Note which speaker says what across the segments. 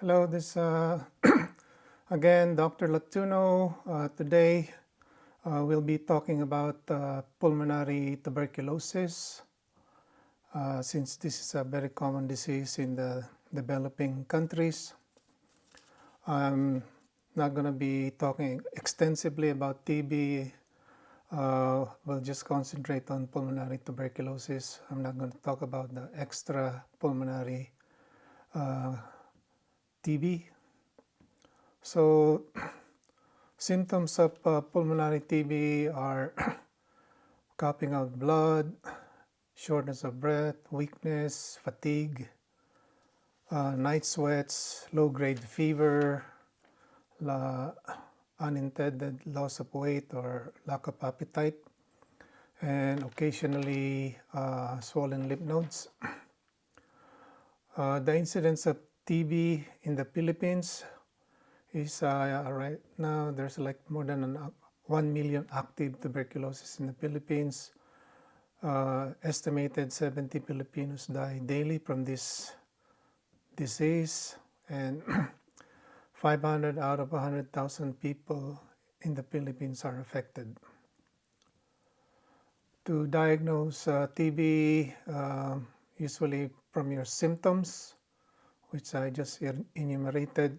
Speaker 1: Hello, this again Dr. Latuno. Today we'll be talking about pulmonary tuberculosis, since this is a very common disease in the developing countries. I'm not going to be talking extensively about TB. We'll just concentrate on pulmonary tuberculosis. I'm not going to talk about the extra pulmonary TB. So symptoms of pulmonary TB are coughing out blood, shortness of breath, weakness, fatigue, night sweats, low-grade fever, unintended loss of weight or lack of appetite, and occasionally swollen lymph nodes. The incidence of TB in the Philippines is right now there's like more than 1 million active tuberculosis in the Philippines. Estimated 70 Filipinos die daily from this disease, and 500 out of 100,000 people in the Philippines are affected. To diagnose TB, usually from your symptoms, which I just enumerated,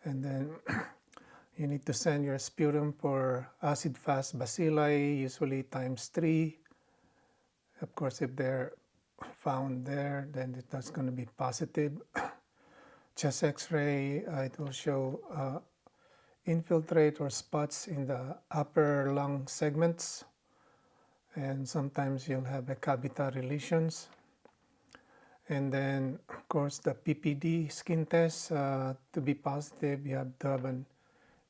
Speaker 1: and then you need to send your sputum for acid-fast bacilli, usually ×3. Of course, if they're found there, then that's going to be positive. Chest X-ray, it will show infiltrate or spots in the upper lung segments, and sometimes you'll have a cavitary lesions. And then, of course, the PPD skin test, to be positive, you have to have an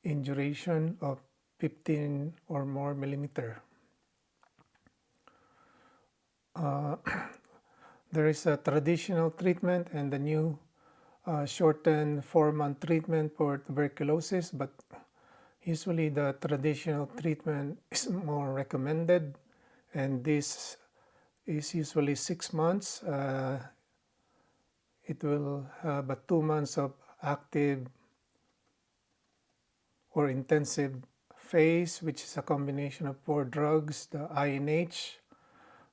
Speaker 1: induration of 15 or more millimeter. There is a traditional treatment and the new shortened 4-month treatment for tuberculosis, but usually the traditional treatment is more recommended, and this is usually 6 months. It will have 2 months of active or intensive phase, which is a combination of 4 drugs, the INH,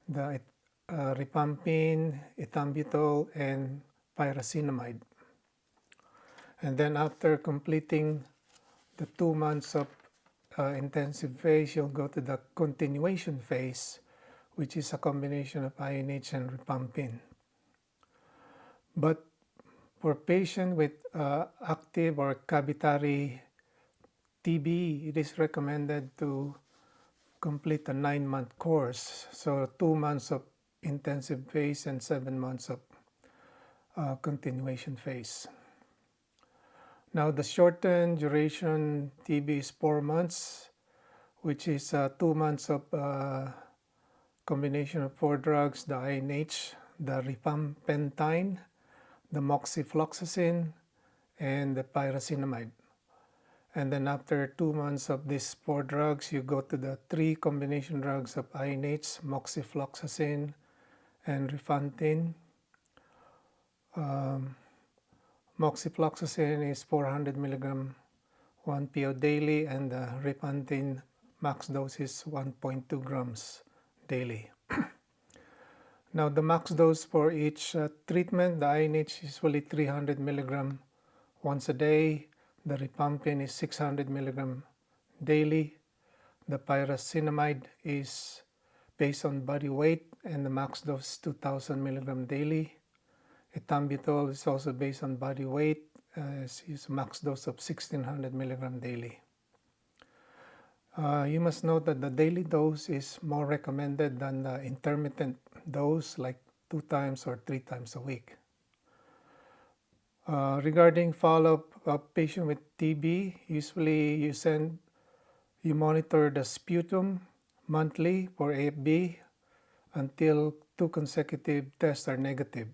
Speaker 1: the rifampin, ethambutol, and pyrazinamide. And then after completing the 2 months of intensive phase, you'll go to the continuation phase, which is a combination of INH and rifampin. But for patients with active or cavitary TB, it is recommended to complete a 9-month course. So 2 months of intensive phase and 7 months of continuation phase. Now the shortened duration TB is 4 months, which is 2 months of combination of 4 drugs, the INH, the rifampentine, the moxifloxacin, and the pyrazinamide. And then after 2 months of these 4 drugs, you go to the 3 combination drugs of INH, moxifloxacin, and rifampin. Moxifloxacin is 400 milligram 1 PO daily, and the rifampin max dose is 1.2 grams daily. Now the max dose for each treatment, the INH is usually 300 milligram once a day. The rifampin is 600 milligram daily. The pyrazinamide is based on body weight, and the max dose is 2,000 milligram daily. Ethambutol is also based on body weight, is max dose of 1,600 milligram daily. You must note that the daily dose is more recommended than the intermittent dose, like 2 times or 3 times a week. Regarding follow-up of patient with TB, usually you monitor the sputum monthly for AFB until 2 consecutive tests are negative.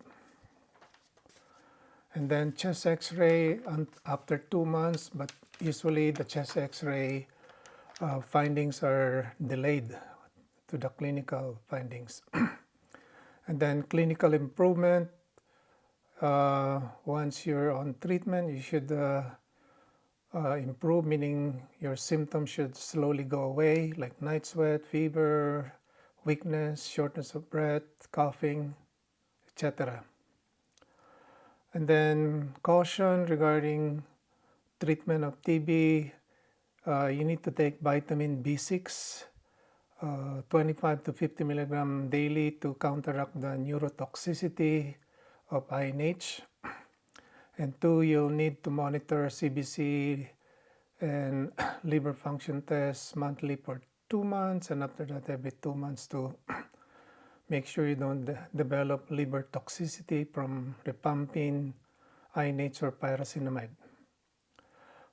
Speaker 1: And then chest X-ray after 2 months, but usually the chest X-ray findings are delayed to the clinical findings. And then clinical improvement once you're on treatment, you should improve, meaning your symptoms should slowly go away, like night sweat, fever, weakness, shortness of breath, coughing, etc. And then caution regarding treatment of TB, you need to take vitamin B6, 25 to 50 milligram daily to counteract the neurotoxicity of INH. And 2, you'll need to monitor CBC and liver function tests monthly for 2 months, and after that every 2 months to make sure you don't develop liver toxicity from rifampin, INH, or pyrazinamide.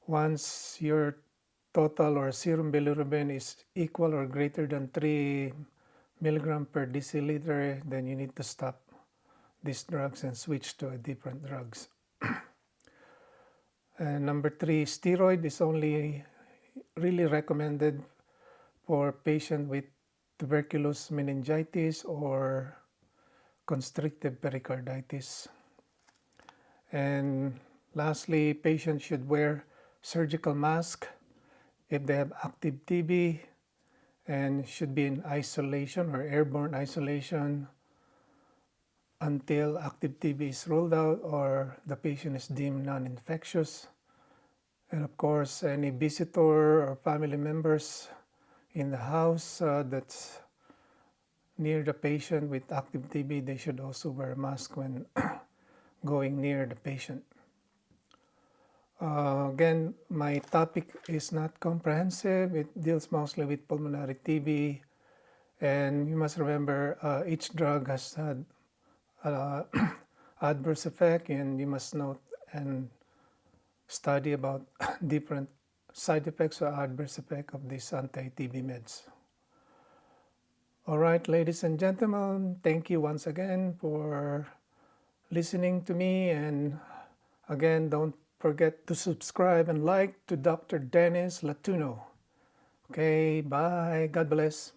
Speaker 1: Once your total or serum bilirubin is equal or greater than 3 milligram per deciliter, then you need to stop these drugs and switch to different drugs. And number 3, steroid is only really recommended for patients with tuberculosis meningitis or constrictive pericarditis. And lastly, patients should wear surgical mask if they have active TB and should be in isolation or airborne isolation until active TB is ruled out or the patient is deemed non-infectious. And of course, any visitor or family members in the house that's near the patient with active TB, they should also wear a mask when going near the patient. Again, my topic is not comprehensive. It deals mostly with pulmonary TB. And you must remember each drug has had adverse effect, and you must note and study about different side effects or adverse effect of these anti-TB meds. All right, ladies and gentlemen, thank you once again for listening to me. And again, don't forget to subscribe and like to Dr. Dennis Latuno. Okay, bye. God bless.